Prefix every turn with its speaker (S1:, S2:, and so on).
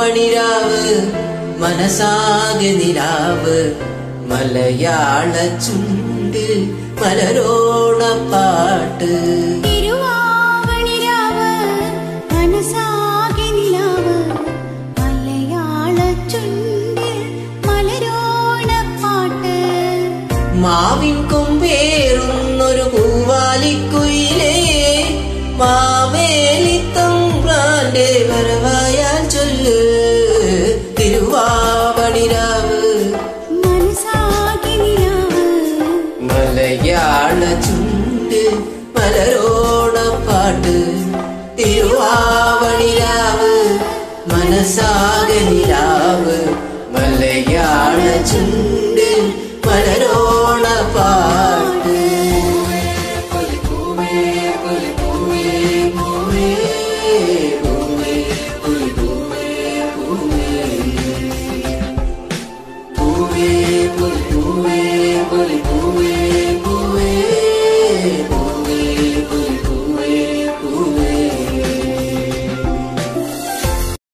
S1: തിരുവാവണിരാവ് മനസാകെ നിലാവ് മലയാള ചുണ്ടിൽ മലരോണപ്പാട്ട്
S2: തിരുവാവണിരാവ് മനസാകെ നിലാവ് മലയാള ചുണ്ടിൽ മലരോണപ്പാട്ട്
S1: മാവിൻ കൊമ്പേറുന്നൊരു പൂവാലിക്കുയിലേ മാവേലിത്തമ്പ്രാന്റെ വരവായാൽ ചൊല്ല് തിരുവാവണിരാവ്
S2: മനസാകെ നിലാവ്
S1: മലയാള ചുണ്ടിൽ മലരോണപ്പാട്ട് തിരുവാവണിരാവ് മനസാകെ നിലാവ് മലയാള ചുണ്ടിൽ മലരോണപ്പാട്ട്